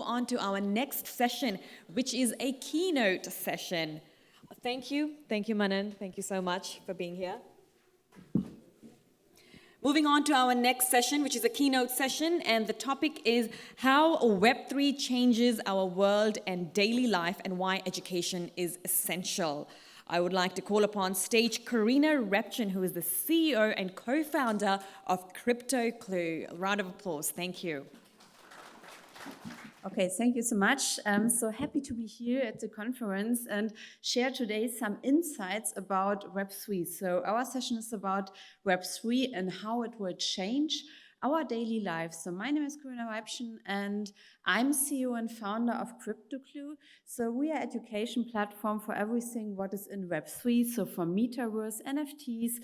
on to our next session, which is a keynote session. Thank you, Manan. Thank you so much for being here. Moving on to our next session, which is a keynote session, and the topic is how Web3 changes our world and daily life and why education is essential. I would like to call upon stage Corinna Reibchen, who is the CEO and co-founder of CryptoClue. A round of applause. Thank you. Okay, thank you so much. I'm so happy to be here at the conference and share today some insights about Web3. So our session is about Web3 and how it will change our daily lives. So my name is Corinna Reibchen and I'm CEO and founder of CryptoClue. So we are an education platform for everything what is in Web3. So from metaverse, NFTs,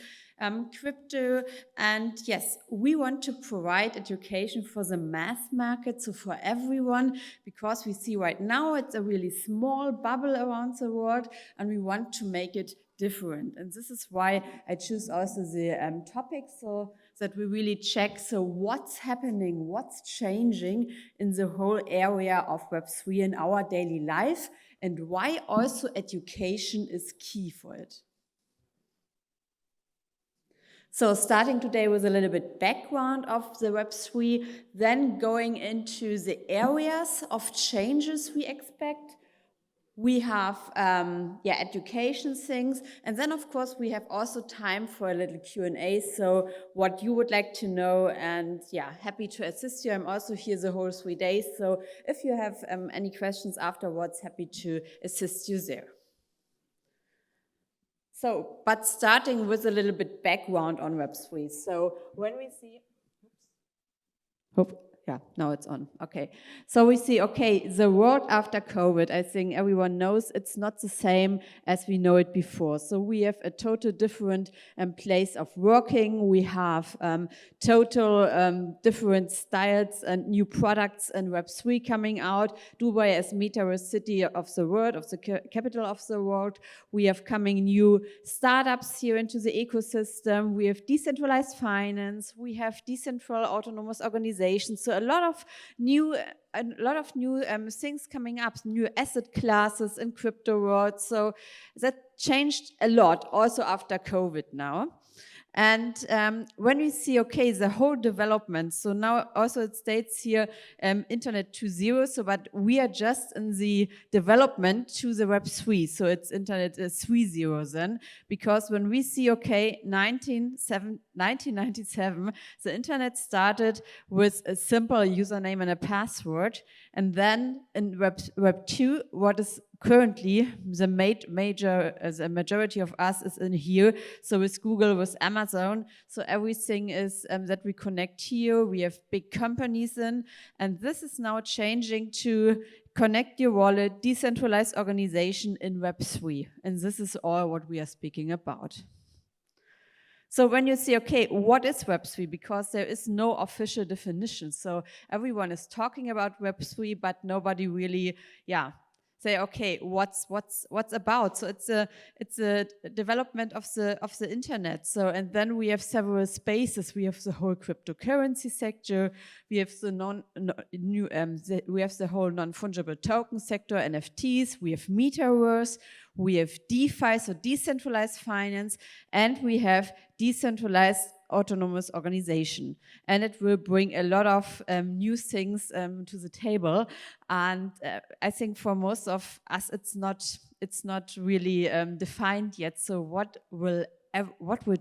crypto, and yes, we want to provide education for the mass market, so for everyone, because we see right now it's a really small bubble around the world and we want to make it different. And this is why I choose also the topic, so that we really check, so what's happening, what's changing in the whole area of Web3 in our daily life, and why also education is key for it. So starting today with a little bit background of the Web3, then going into the areas of changes we expect. We have education things, and then of course we have also time for a little Q&A, so what you would like to know, and happy to assist you. I'm also here the whole 3 days, so if you have any questions afterwards, happy to assist you there. So, but starting with a little bit background on Web3. So when we see, now it's on. Okay. So we see, the world after COVID, I think everyone knows it's not the same as we know it before. So we have a total different place of working. We have total different styles and new products and Web3 coming out. Dubai as metaverse city of the world, of the capital of the world. We have coming new startups here into the ecosystem. We have decentralized finance. We have decentralized autonomous organizations. So a lot of new things coming up, new asset classes in crypto world. So that changed a lot also after COVID now. And when we see, the whole development, so now also it states here Internet 2.0, so but we are just in the development to the Web3, so it's Internet 3.0 then, because when we see, 1997, the Internet started with a simple username and a password, and then in Web 2, what is currently the majority of us is in here. So with Google, with Amazon, so everything is that we connect here. We have big companies in, and this is now changing to connect your wallet, decentralized organization in Web3. And this is all what we are speaking about. So when you say, what is Web3? Because there is no official definition. So everyone is talking about Web3, but nobody really, say, what's about? So it's a development of the internet. So, and then we have several spaces. We have the whole cryptocurrency sector. We have the whole non-fungible token sector, NFTs. We have metaverse. We have DeFi, so decentralized finance, and we have decentralized autonomous organization. And it will bring a lot of new things to the table. And I think for most of us, it's not really defined yet. So what will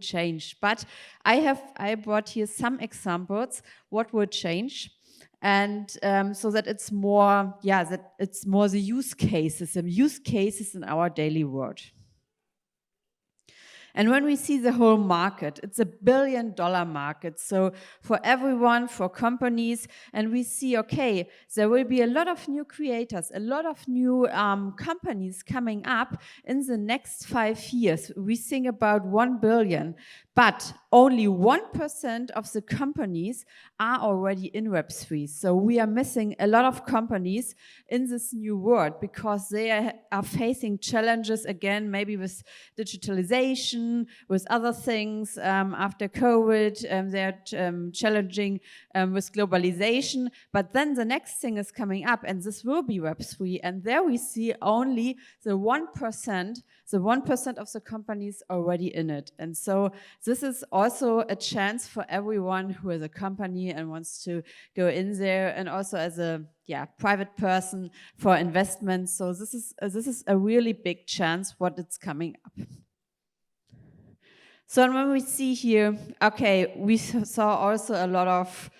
change? But I brought here some examples what will change. And so that it's more, the use cases in our daily world. And when we see the whole market, it's $1 billion market. So for everyone, for companies, and we see, there will be a lot of new creators, a lot of new companies coming up in the next 5 years. We think about 1 billion. But only 1% of the companies are already in Web3. So we are missing a lot of companies in this new world because they are facing challenges again, maybe with digitalization, with other things after COVID. They're challenging with globalization. But then the next thing is coming up, and this will be Web3. And there we see only the 1% of the companies already in it. And so this is also a chance for everyone who is a company and wants to go in there, and also as a private person for investments. So this is a really big chance what it's coming up. So when we see here, okay, we saw also a lot of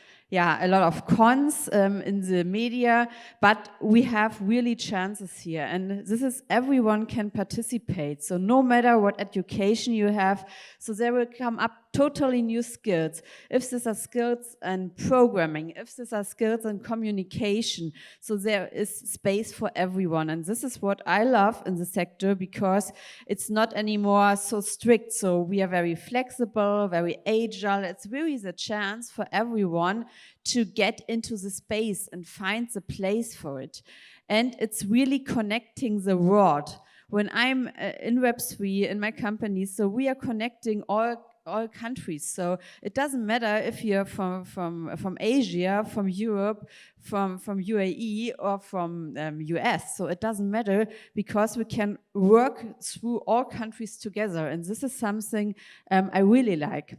cons in the media, but we have really chances here. And this is everyone can participate. So no matter what education you have, so there will come up totally new skills. If these are skills in programming, if these are skills in communication, so there is space for everyone. And this is what I love in the sector, because it's not anymore so strict. So we are very flexible, very agile. It's really the chance for everyone to get into the space and find the place for it. And it's really connecting the world. When I'm in Web3 in my company, so we are connecting all countries. So it doesn't matter if you're from Asia, from Europe, from UAE, or from US. So it doesn't matter, because we can work through all countries together. And this is something I really like.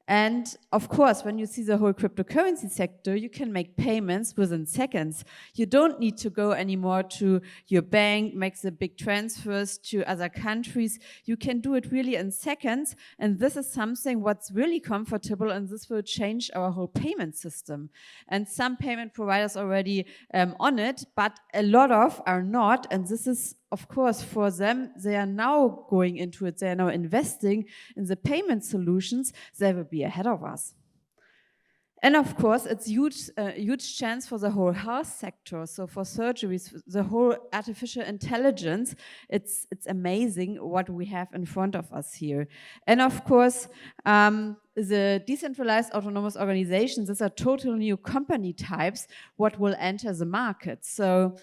And of course, when you see the whole cryptocurrency sector, you can make payments within seconds. You don't need to go anymore to your bank, make the big transfers to other countries. You can do it really in seconds. And this is something what's really comfortable, and this will change our whole payment system. And some payment providers already on it, but a lot of are not. And this is, of course, for them, they are now going into it. They are now investing in the payment solutions. They will be ahead of us. And of course, it's huge chance for the whole health sector. So for surgeries, the whole artificial intelligence, it's amazing what we have in front of us here. And of course, the decentralized autonomous organizations, these are total new company types, what will enter the market. So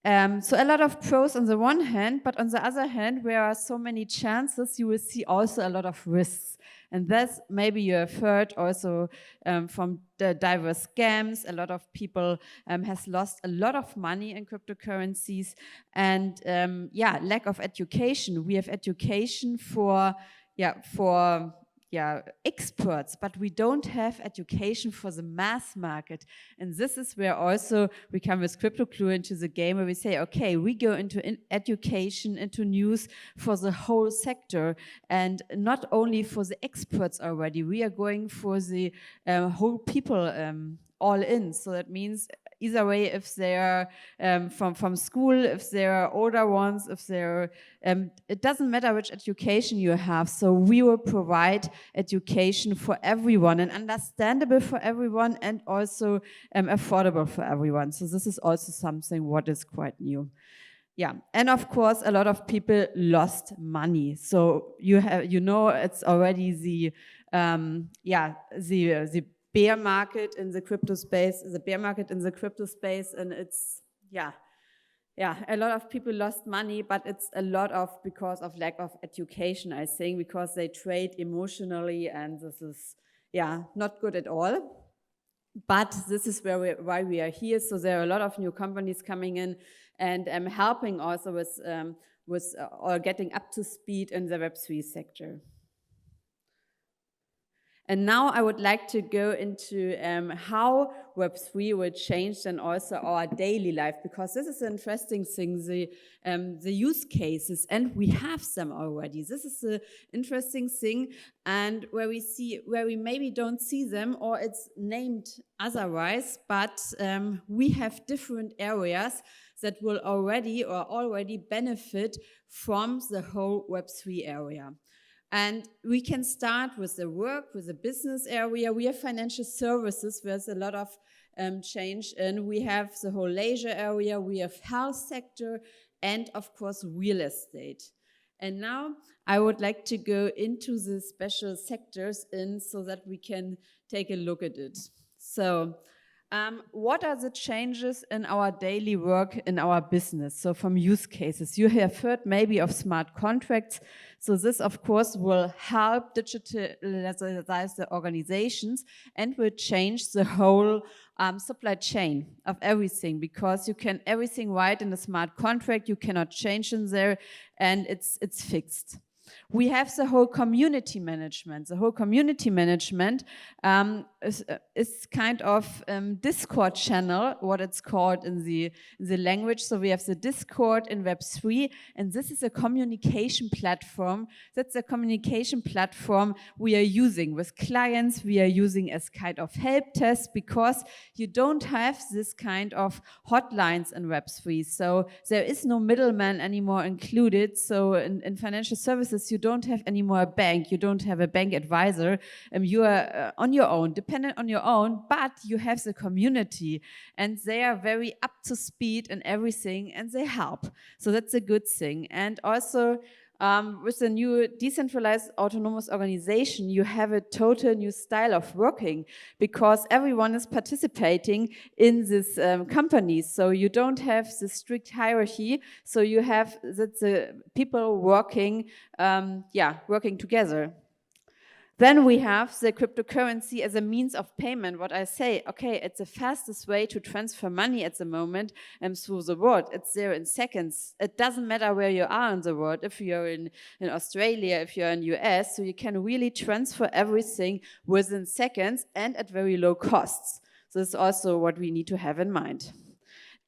a lot of pros on the one hand, but on the other hand, where are so many chances, you will see also a lot of risks. And that's, maybe you have heard also from the diverse scams. A lot of people has lost a lot of money in cryptocurrencies, and lack of education. We have education for experts, but we don't have education for the mass market. And this is where also we come with CryptoClue into the game, where we say, okay, we go into education, into news for the whole sector, and not only for the experts already. We are going for the whole people all in. So that means either way, if they are from school, if they are older ones, if they're, it doesn't matter which education you have. So we will provide education for everyone, and understandable for everyone, and also affordable for everyone. So this is also something what is quite new. Yeah, and of course, a lot of people lost money. So it's already the bear market in the crypto space, and it's, a lot of people lost money, but it's a lot of because of lack of education, I think, because they trade emotionally, and this is, not good at all. But this is why we are here. So there are a lot of new companies coming in, and helping also with or getting up to speed in the Web3 sector. And now I would like to go into how Web3 will change then also our daily life, because this is an interesting thing, the use cases, and we have them already. This is an interesting thing, and where we maybe don't see them, or it's named otherwise, but we have different areas that will already benefit from the whole Web3 area. And we can start with the work, with the business area. We have financial services, where there's a lot of change. And we have the whole leisure area, we have health sector, and of course, real estate. And now I would like to go into the special sectors so that we can take a look at it. So what are the changes in our daily work in our business? So from use cases, you have heard maybe of smart contracts. So this, of course, will help digitalize the organizations and will change the whole supply chain of everything, because you can everything write in a smart contract, you cannot change in there, and it's fixed. We have the whole community management. The whole community management is kind of Discord channel, what it's called in the language. So we have the Discord in Web3, and this is a communication platform. That's a communication platform we are using with clients. We are using as kind of help desk, because you don't have this kind of hotlines in Web3. So there is no middleman anymore included. So in financial services, you don't have anymore a bank. You don't have a bank advisor. You are on your own, dependent on your own, but you have the community, and they are very up to speed in everything, and they help. So that's a good thing. And also, with the new decentralized autonomous organization, you have a total new style of working, because everyone is participating in this company. So you don't have the strict hierarchy. So you have the people working, working together. Then we have the cryptocurrency as a means of payment. What I say, okay, it's the fastest way to transfer money at the moment through the world. It's there in seconds. It doesn't matter where you are in the world. If you're in Australia, if you're in US, so you can really transfer everything within seconds and at very low costs. So this is also what we need to have in mind.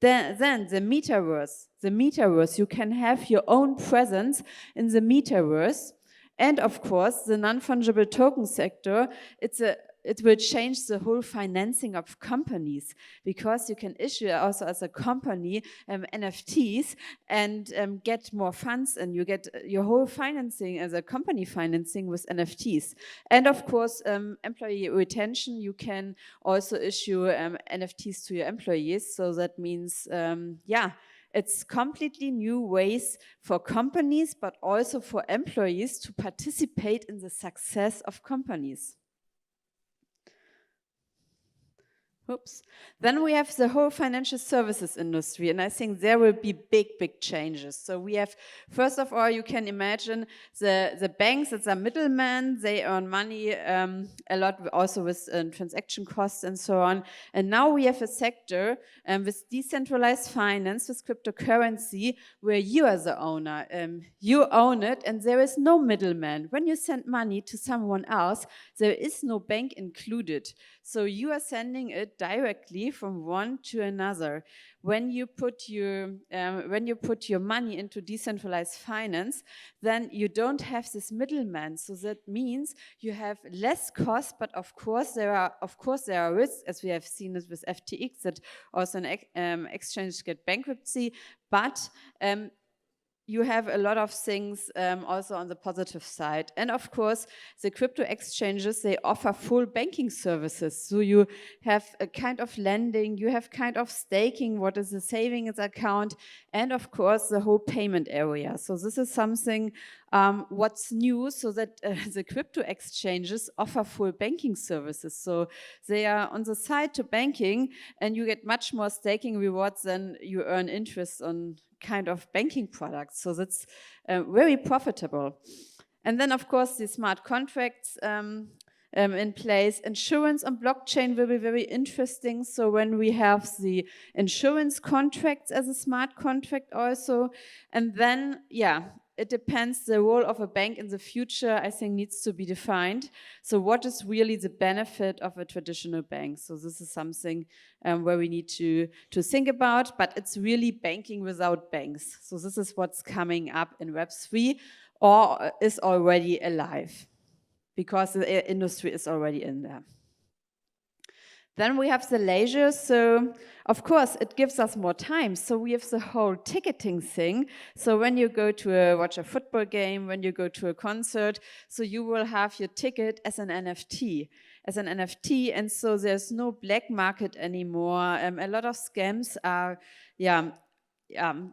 Then the metaverse. The metaverse, you can have your own presence in the metaverse. And of course, the non-fungible token sector, it will change the whole financing of companies, because you can issue also as a company NFTs and get more funds, and you get your whole financing as a company financing with NFTs. And of course, employee retention, you can also issue NFTs to your employees. So that means, it's completely new ways for companies, but also for employees to participate in the success of companies. Oops. Then we have the whole financial services industry, and I think there will be big changes. So we have, first of all, you can imagine the banks, it's a middleman, they earn money a lot also with transaction costs and so on. And now we have a sector with decentralized finance, with cryptocurrency, where you are the owner. You own it, and there is no middleman. When you send money to someone else, there is no bank included. So you are sending it directly from one to another. When you put your money into decentralized finance, then you don't have this middleman. So that means you have less cost, but of course there are risks, as we have seen it with FTX, that also an exchange get bankruptcy, but you have a lot of things also on the positive side. And of course, the crypto exchanges, they offer full banking services. So you have a kind of lending, you have kind of staking, what is a savings account, and of course, the whole payment area. So this is something what's new, so that the crypto exchanges offer full banking services. So they are on the side to banking, and you get much more staking rewards than you earn interest on kind of banking products. So that's very profitable. And then, of course, the smart contracts in place. Insurance on blockchain will be very interesting. So when we have the insurance contracts as a smart contract also, and then, it depends, the role of a bank in the future, I think, needs to be defined. So what is really the benefit of a traditional bank? So this is something where we need to think about, but it's really banking without banks. So this is what's coming up in Web3 or is already alive, because the industry is already in there. Then we have the leisure, so of course it gives us more time. So we have the whole ticketing thing. So when you go to watch a football game, when you go to a concert, so you will have your ticket as an NFT. And so there's no black market anymore. A lot of scams are,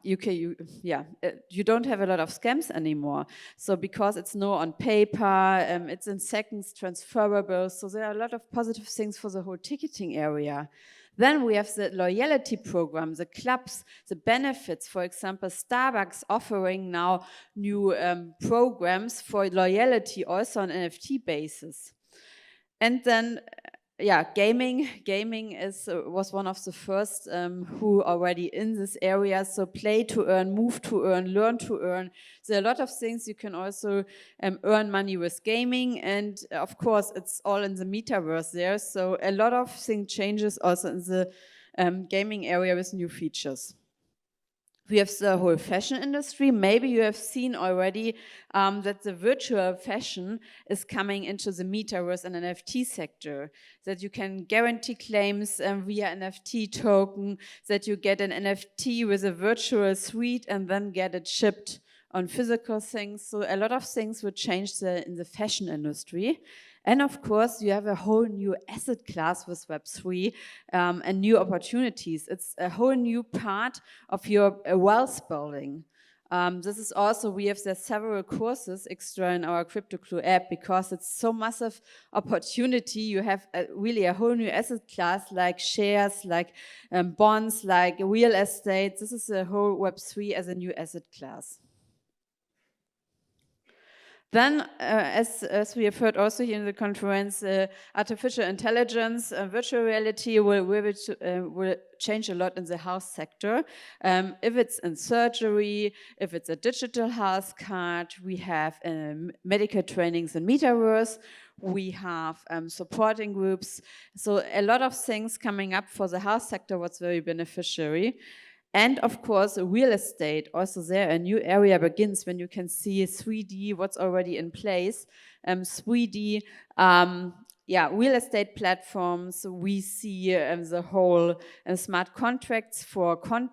you don't have a lot of scams anymore. So because it's no on paper, it's in seconds transferable. So there are a lot of positive things for the whole ticketing area. Then we have the loyalty program, the clubs, the benefits. For example, Starbucks offering now new programs for loyalty also on NFT basis. And then gaming was one of the first who already in this area. So play to earn, move to earn, learn to earn. There are a lot of things you can also earn money with gaming, and of course it's all in the metaverse there. So a lot of things changes also in the gaming area with new features. We have the whole fashion industry. Maybe you have seen already that the virtual fashion is coming into the metaverse and NFT sector, that you can guarantee claims via NFT token, that you get an NFT with a virtual suite and then get it shipped on physical things. So a lot of things will change in the fashion industry. And of course, you have a whole new asset class with Web3 and new opportunities. It's a whole new part of your wealth building. This is also, we have several courses extra in our CryptoClue app because it's so massive opportunity. You have really a whole new asset class like shares, like bonds, like real estate. This is a whole Web3 as a new asset class. Then, as we have heard also here in the conference, artificial intelligence, virtual reality will change a lot in the health sector. If it's in surgery, if it's a digital health card, we have medical trainings in metaverse, we have supporting groups. So a lot of things coming up for the health sector, what's very beneficiary. And of course, real estate, also there a new area begins when you can see 3D, what's already in place. 3D, real estate platforms, we see the whole smart contracts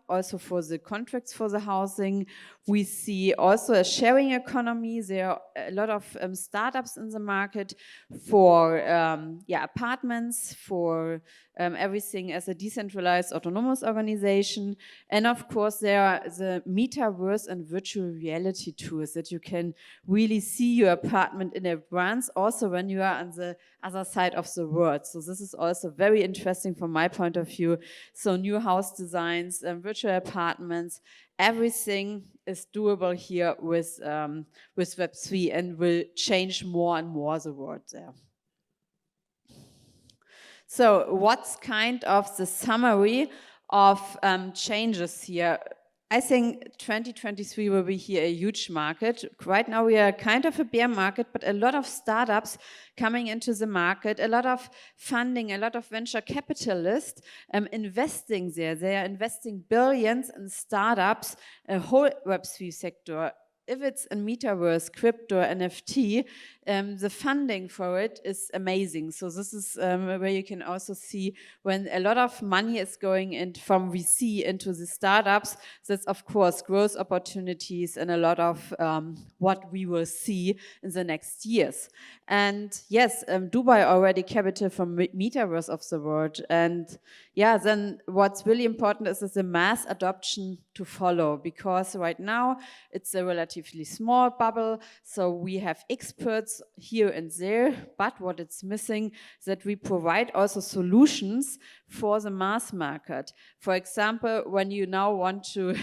also for the contracts for the housing. We see also a sharing economy. There are a lot of startups in the market for apartments, for everything as a decentralized autonomous organization. And of course, there are the metaverse and virtual reality tools that you can really see your apartment in advance, also when you are on the other side of the world. So this is also very interesting from my point of view. So new house designs, virtual apartments, everything is doable here with Web3 and will change more and more the world there. So what's kind of the summary of changes here? I think 2023 will be here a huge market. Right now we are kind of a bear market, but a lot of startups coming into the market, a lot of funding, a lot of venture capitalists investing there. They are investing billions in startups, a whole Web3 sector. If it's in metaverse, crypto, NFT, the funding for it is amazing. So this is where you can also see when a lot of money is going in from VC into the startups, that's of course growth opportunities and a lot of what we will see in the next years. And yes, Dubai already capital from metaverse of the world. And yeah, then what's really important is the mass adoption to follow, because right now it's a relatively small bubble. So we have experts here and there, but what it's missing is that we provide also solutions for the mass market. For example, when you now want to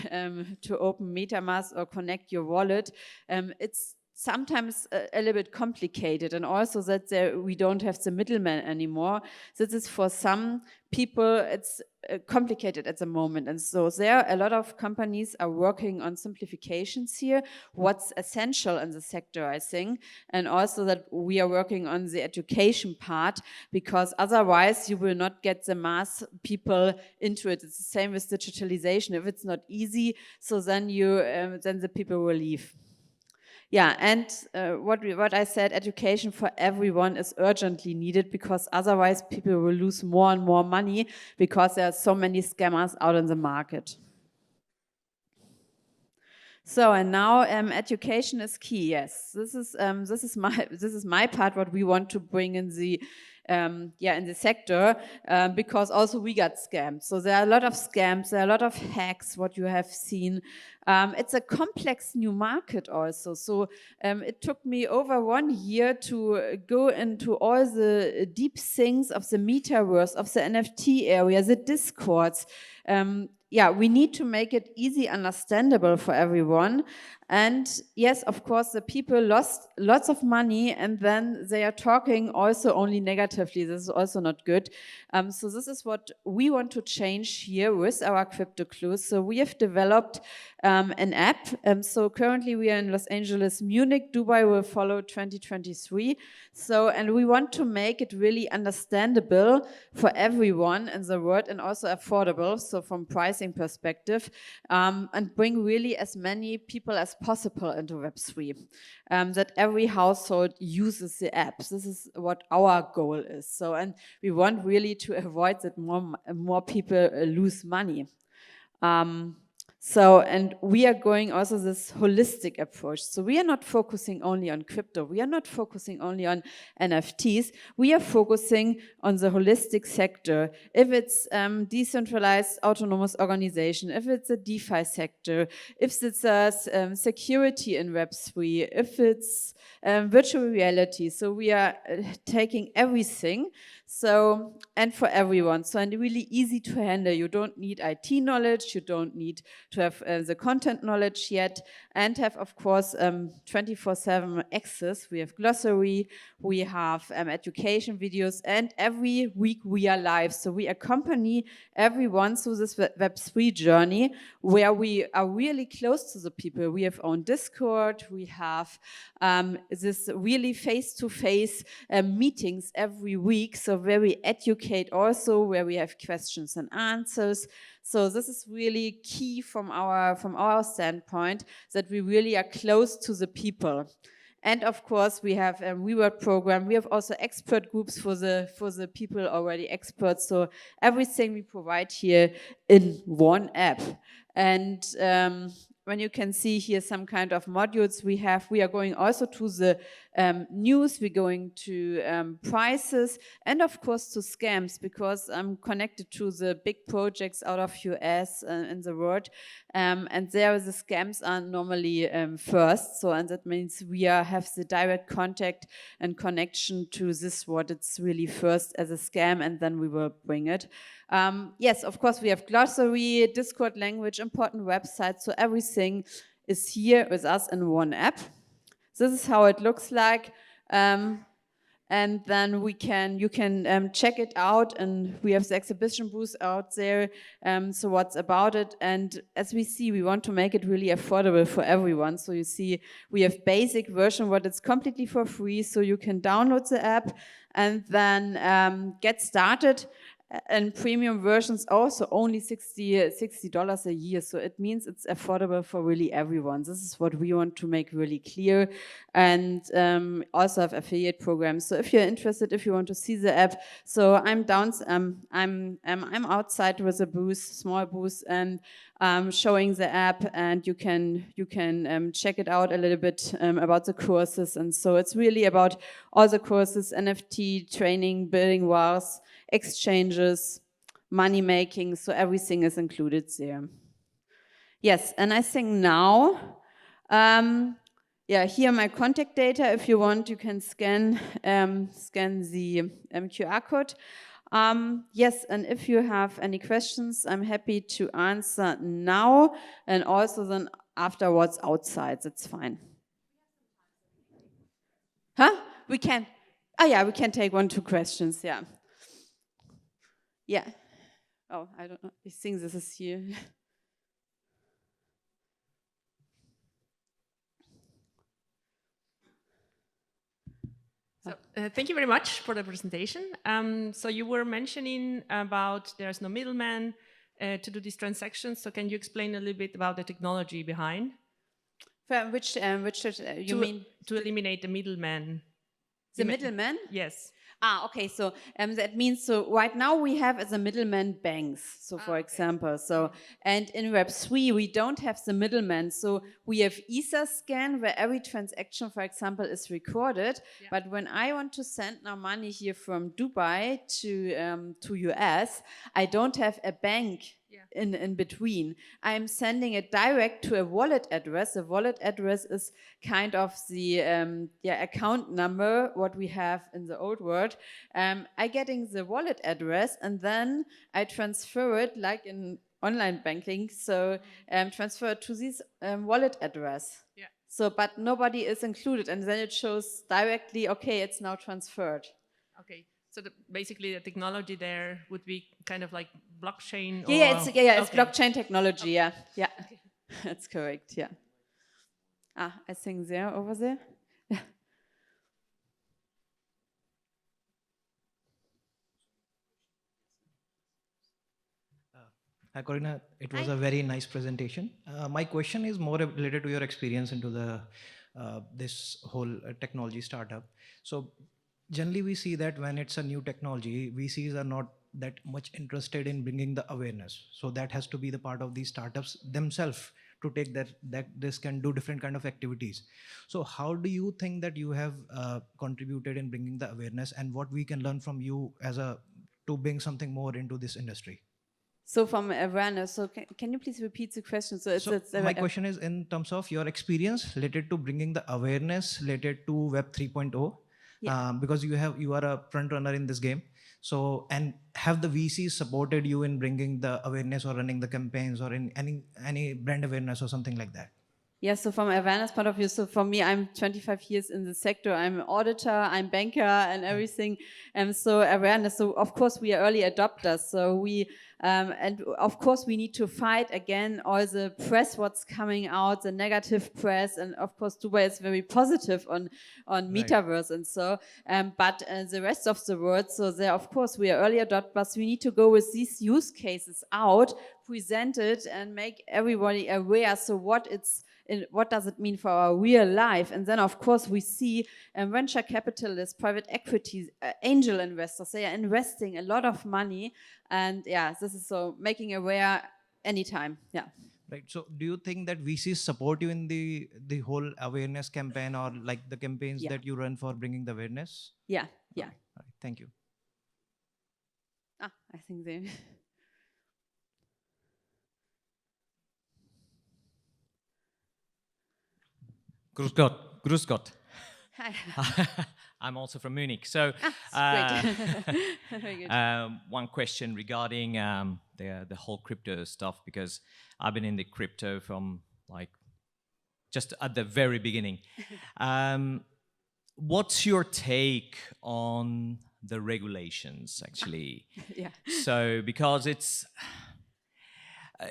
open MetaMask or connect your wallet, it's sometimes a little bit complicated, and also that we don't have the middleman anymore. This is for some people, it's complicated at the moment. And so there a lot of companies are working on simplifications here, what's essential in the sector, I think, and also that we are working on the education part, because otherwise you will not get the mass people into it. It's the same with digitalization. If it's not easy, so then then the people will leave. Yeah, and what I said, education for everyone is urgently needed, because otherwise people will lose more and more money because there are so many scammers out in the market. So, and now education is key. Yes, this is my part. What we want to bring in the in the sector, because also we got scammed. So there are a lot of scams, there are a lot of hacks, what you have seen. It's a complex new market also. So it took me over 1 year to go into all the deep things of the metaverse, of the NFT area, the Discords. We need to make it easy, understandable for everyone. And yes, of course, the people lost lots of money, and then they are talking also only negatively. This is also not good. So this is what we want to change here with our CryptoClue. So we have developed an app. So currently we are in Los Angeles, Munich, Dubai will follow 2023. So, and we want to make it really understandable for everyone in the world and also affordable. So from pricing perspective, and bring really as many people as possible into Web3, that every household uses the apps. This is what our goal is. So, and we want really to avoid that more people lose money. And we are going also this holistic approach. So we are not focusing only on crypto. We are not focusing only on NFTs. We are focusing on the holistic sector. If it's decentralized autonomous organization, if it's a DeFi sector, if it's a security in Web3, if it's virtual reality. So we are taking everything. So, and for everyone. So, and really easy to handle. You don't need IT knowledge. You don't need to have the content knowledge yet, and have, of course, 24/7 access. We have glossary, we have education videos, and every week we are live. So we accompany everyone through this Web3 journey, where we are really close to the people. We have own Discord, we have this really face-to-face meetings every week, so very educate also, where we have questions and answers. So this is really key from our standpoint, that we really are close to the people. And of course, we have a reward program. We have also expert groups for the people already experts. So everything we provide here in one app. And when you can see here some kind of modules we are going also to the news, we're going to prices, and of course to scams, because I'm connected to the big projects out of US in the world, and there the scams are normally first. So, and that means we have the direct contact and connection to this, what it's really first as a scam, and then we will bring it. Yes, of course, we have glossary, Discord language, important websites, so everything is here with us in one app. This is how it looks like, and then you can check it out, and we have the exhibition booth out there, so what's about it. And as we see, we want to make it really affordable for everyone. So you see, we have basic version, what it's completely for free, so you can download the app and then get started. And premium versions also only $60 a year. So it means it's affordable for really everyone. This is what we want to make really clear. And also have affiliate programs. So if you're interested, if you want to see the app, so I'm outside with a booth, small booth, and showing the app, and you can check it out a little bit about the courses. And so it's really about all the courses, NFT, training, building wars, exchanges, money making, so everything is included there. Yes, and I think now, here are my contact data. If you want, you can scan the QR code. Yes, and if you have any questions, I'm happy to answer now, and also then afterwards outside, that's fine. Huh? We can, we can take 1-2 questions, yeah. Yeah. Oh, I don't know. I think this is here. So, thank you very much for the presentation. So you were mentioning about there's no middleman to do these transactions. So can you explain a little bit about the technology behind? Which you mean? To eliminate the middleman. The middleman? Yes. Okay, so that means, so right now we have as a middleman banks, so for example, so, and in Web3 we don't have the middleman, so we have EtherScan where every transaction, for example, is recorded, but when I want to send now money here from Dubai to US, I don't have a bank in between. I'm sending it direct to a wallet address. A wallet address is kind of the account number, what we have in the old world. I getting the wallet address and then I transfer it like in online banking. So transfer it to this wallet address. Yeah. So, but nobody is included, and then it shows directly, okay, it's now transferred. Okay. So basically the technology there would be kind of like blockchain? It's blockchain technology, yeah. Okay. That's correct, yeah. I think over there. Hi, Corinna. It was a very nice presentation. My question is more related to your experience into the this whole technology startup. So generally we see that when it's a new technology, VCs are not that much interested in bringing the awareness. So that has to be the part of these startups themselves to take that this can do different kind of activities. So how do you think that you have contributed in bringing the awareness, and what we can learn from you as to bring something more into this industry? So from awareness, so can you please repeat the question? So my question is in terms of your experience related to bringing the awareness related to Web 3.0, because you are a front runner in this game. So, and have the VCs supported you in bringing the awareness or running the campaigns or in any brand awareness or something like that? Yeah, so from awareness point of view, so for me, I'm 25 years in the sector. I'm an auditor, I'm banker and everything. And so awareness, so of course we are early adopters. So we, and of course we need to fight again all the press, what's coming out, the negative press. And of course Dubai is very positive on metaverse and so, but the rest of the world, so there, of course, we are early adopters. We need to go with these use cases out, present it and make everybody aware. So what does it mean for our real life? And then, of course, we see venture capitalists, private equity, angel investors, they are investing a lot of money. And yeah, this is so making aware anytime. Yeah. Right. So do you think that VCs support you in the whole awareness campaign or like the campaigns that you run for bringing the awareness? Yeah. Yeah. Okay. All right. Thank you. I think they... Grüß Gott. Hi. I'm also from Munich. So, Very good. one question regarding the whole crypto stuff, because I've been in the crypto from like just at the very beginning. What's your take on the regulations, actually? Yeah. So, because it's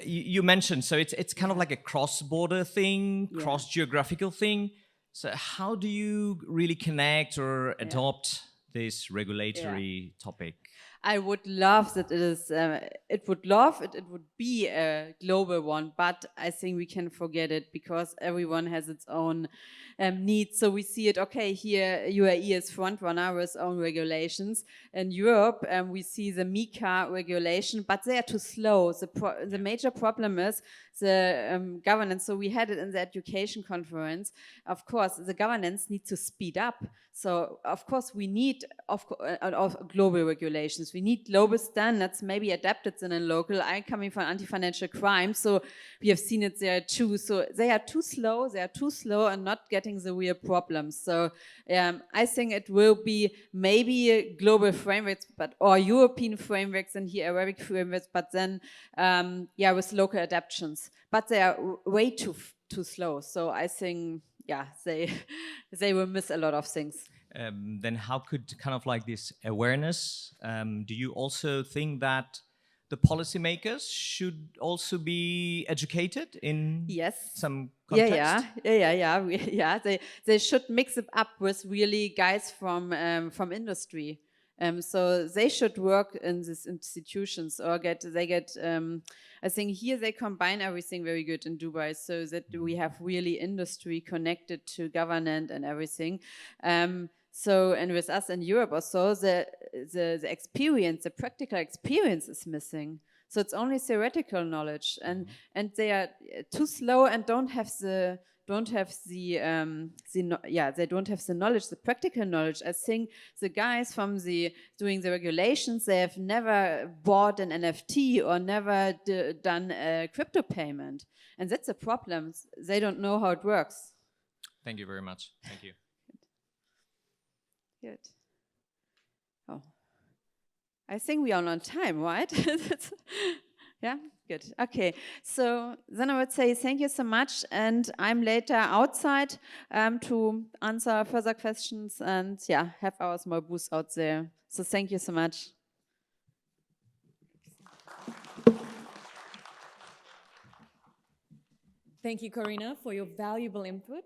you mentioned, so it's kind of like a cross-border thing, cross-geographical thing. So how do you really connect or adopt this regulatory topic? I would love that it would be a global one, but I think we can forget it because everyone has its own needs. So we see it, okay, here UAE is front runner with own regulations. In Europe, we see the MiCA regulation, but they are too slow. The major problem is the governance. So we had it in the education conference. Of course, the governance needs to speed up. So of course we need of global regulations. We need global standards, maybe adapted in a local. I'm coming from anti-financial crime, so we have seen it there too. So they are too slow. They are too slow and not getting the real problems. So I think it will be maybe global frameworks, or European frameworks and here Arabic frameworks, but then with local adaptations. But they are way too slow. So I think they will miss a lot of things. Then how could kind of like this awareness, do you also think that the policymakers should also be educated in some context? They should mix it up with really guys from industry. So they should work in these institutions or I think here they combine everything very good in Dubai, so that we have really industry connected to government and everything. So, and with us in Europe also, the experience, the practical experience is missing. So it's only theoretical knowledge, and they are too slow and don't have the knowledge, the practical knowledge. I think the guys from doing the regulations, they have never bought an NFT or never done a crypto payment, and that's a problem. They don't know how it works. Thank you very much. Thank you. Good. Oh, I think we are on time, right? Yeah, good. Okay, so then I would say thank you so much, and I'm later outside to answer further questions and yeah, have our small booth out there. So thank you so much. Thank you, Corinna, for your valuable input.